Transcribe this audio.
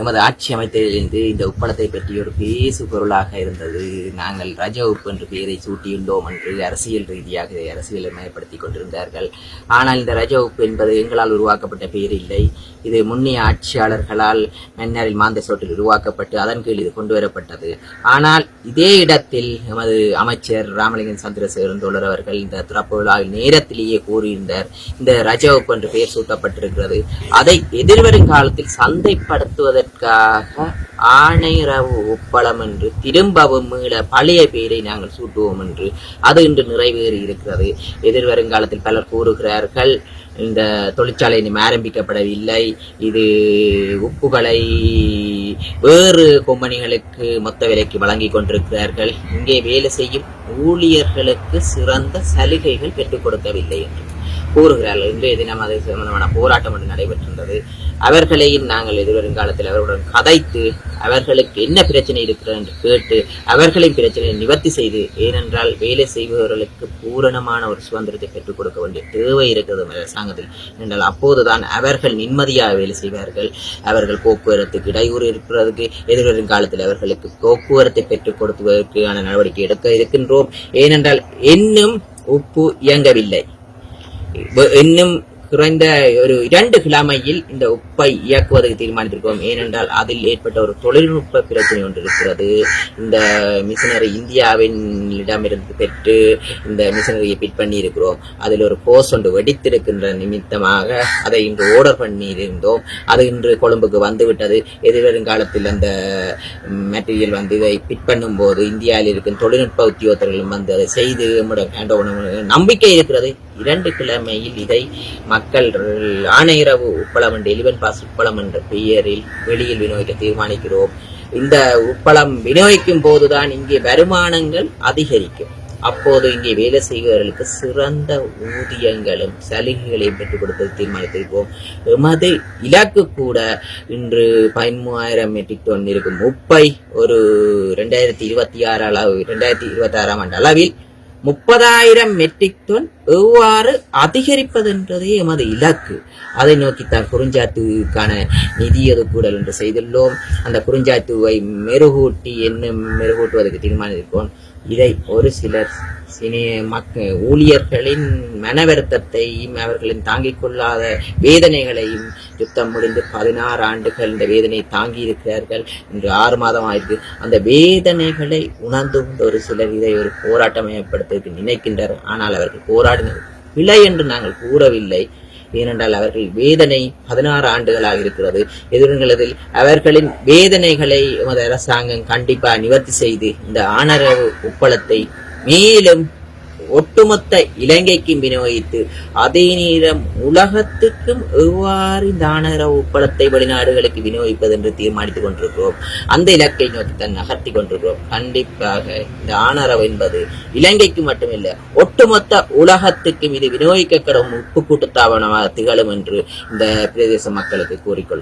எமது ஆட்சி அமைத்ததிலிருந்து இந்த உப்பளத்தை பற்றி ஒரு பேசு பொருளாக இருந்தது. நாங்கள் ரஜ உப்பு என்று பெயரை சூட்டியுள்ளோம் என்று அரசியல் ரீதியாக அரசியலை மயப்படுத்திக் கொண்டிருந்தார்கள். ஆனால் இந்த ரஜ உப்பு என்பது எங்களால் உருவாக்கப்பட்ட பெயர் இல்லை. இது முன்னைய ஆட்சியாளர்களால் மன்னரில் மாந்த சோட்டில் உருவாக்கப்பட்டு அதன் கீழ் இது கொண்டு வரப்பட்டது. ஆனால் இதே இடத்தில் எமது அமைச்சர் ராமலிங்கம் சந்திரசேகரன் தோழர் அவர்கள் இந்த திறப்பு விழாவில் நேரத்திலேயே கூறியிருந்தார், இந்த ரஜ உப்பு என்று பெயர் சூட்டப்பட்டிருக்கிறது, அதை எதிர்வரும் காலத்தில் சந்தைப்படுத்துவதற்காக ஆணையரவு உப்பளம் என்று திரும்பவும் மீள பழைய பெயரை நாங்கள் சூட்டுவோம் என்று அது இன்று நிறைவேறி இருக்கிறது. எதிர்வருங்காலத்தில் பலர் கூறுகிறார்கள், இந்த தொழிற்சாலை இன்னும் ஆரம்பிக்கப்படவில்லை, இது உப்புகளை வேறு கொம்பனிகளுக்கு மொத்த விலைக்கு வழங்கி கொண்டிருக்கிறார்கள், இங்கே வேலை செய்யும் ஊழியர்களுக்கு சிறந்த சலுகைகள் பெற்றுக் கொடுக்கவில்லை என்று கூறுகிறார்கள். இன்றைய தினம் அது சம்பந்தமான போராட்டம் ஒன்று நடைபெற்றிருந்தது. அவர்களையும் நாங்கள் எதிர்வரும் காலத்தில் அவர்களுடன் கதைத்து அவர்களுக்கு என்ன பிரச்சனை இருக்கிறது என்று கேட்டு அவர்களின் பிரச்சனையை நிவர்த்தி செய்து, ஏனென்றால் வேலை செய்பவர்களுக்கு பூரணமான ஒரு சுதந்திரத்தை பெற்றுக் கொடுக்க வேண்டிய தேவை இருக்கிறது அரசாங்கத்தில். என்றால் அப்போதுதான் அவர்கள் நிம்மதியாக வேலை செய்வார்கள். அவர்கள் போக்குவரத்துக்கு இடையூறு இருக்கிறதுக்கு எதிர்வரும் காலத்தில் அவர்களுக்கு போக்குவரத்தை பெற்றுக் கொடுப்பதற்கான நடவடிக்கை எடுக்க இருக்கின்றோம். ஏனென்றால் இன்னும் உப்பு இயங்கவில்லை. இன்னும் குறைந்த ஒரு 2 கிழமையில் இந்த உப்பை இயக்குவதற்கு தீர்மானித்திருக்கிறோம். ஏனென்றால் அதில் ஏற்பட்ட ஒரு தொழில்நுட்ப பிரச்சனை ஒன்று இருக்கிறது. இந்த மிஷினரி இந்தியாவினிடமிருந்து பெற்று இந்த மிஷினரியை பிட் பண்ணி இருக்கிறோம். அதில் ஒரு போஸ் ஒன்று வெடித்திருக்கின்ற நிமித்தமாக அதை இன்று ஆர்டர் பண்ணியிருந்தோம். அது இன்று கொழும்புக்கு வந்துவிட்டது. எதிர்வரும் காலத்தில் அந்த மெட்டீரியல் வந்து இதை பிட் பண்ணும் போது இந்தியாவில் இருக்கும் தொழில்நுட்ப உத்தியோகத்தர்களும் வந்து அதை செய்து நம்பிக்கை இருக்கிறது. 2 கிழமையில் இதை மக்கள் ஆணையரவு உப்பளம் என்ற எலிவன் பாஸ் உப்பளம் என்ற பெயரில் வெளியில் விநியோகிக்க தீர்மானிக்கிறோம். இந்த உப்பளம் விநியோகிக்கும் போதுதான் இங்கே வருமானங்கள் அதிகரிக்கும். அப்போது இங்கே வேலை செய்பவர்களுக்கு சிறந்த ஊதியங்களும் சலுகைகளையும் பெற்றுக் கொடுப்பது தீர்மானித்திருப்போம். எமது இலக்கு கூட இன்று 13,000 மெட்ரிக் டன் இருக்கும் உப்பை ஒரு 2026 ஆண்டு அளவில் 30,000 மெட்ரிக் டன் எவ்வாறு அதிகரிப்பது என்பதே எமது இலக்கு. அதை நோக்கித்தான் குறிஞ்சாத்துக்கான நிதி ஒதுக்கூடல் என்று செய்துள்ளோம். அந்த குறிஞ்சாத்துவை மெருகூட்டுவதற்கு தீர்மானித்திருக்கோம். இதை ஒரு சிலர் ஊழியர்களின் மன வருத்தத்தையும் அவர்களின் தாங்கிக் கொள்ளாத வேதனைகளையும் யுத்தம் முடிந்து 16 ஆண்டுகள் இந்த வேதனையை தாங்கி இருக்கிறார்கள். இன்று 6 மாதம் ஆயிருக்கு. அந்த வேதனைகளை உணர்ந்து கொண்ட ஒரு சிலர் இதை ஒரு போராட்டமயப்படுத்த நினைக்கின்றனர். ஆனால் அவர்கள் போராடினர் பிழை என்று நாங்கள் கூறவில்லை. ஏனென்றால் அவர்கள் வேதனை 16 ஆண்டுகளாக இருக்கிறது. எதிர்காலத்தில் அவர்களின் வேதனைகளை எமது அரசாங்கம் கண்டிப்பாக நிவர்த்தி செய்து இந்த ஆணரவு உப்பளத்தை மேலும் ஒட்டுமொத்த இலங்கைக்கும் விநியோகித்து அதே நேரம் உலகத்துக்கும் எவ்வாறு இந்த ஆணரவு உப்பளத்தை வெளிநாடுகளுக்கு விநியோகிப்பது என்று தீர்மானித்துக் கொண்டிருக்கிறோம். அந்த இலக்கை நோக்கி தான் நகர்த்தி கொண்டிருக்கிறோம். கண்டிப்பாக இந்த ஆணரவு என்பது இலங்கைக்கு மட்டுமில்லை, ஒட்டுமொத்த உலகத்துக்கும் இது விநியோகிக்கப்படும் உப்பு கூட்டுத்தாபனமாக திகழும் என்று இந்த பிரதேச மக்களுக்கு கூறிக்கொள்கிறேன்.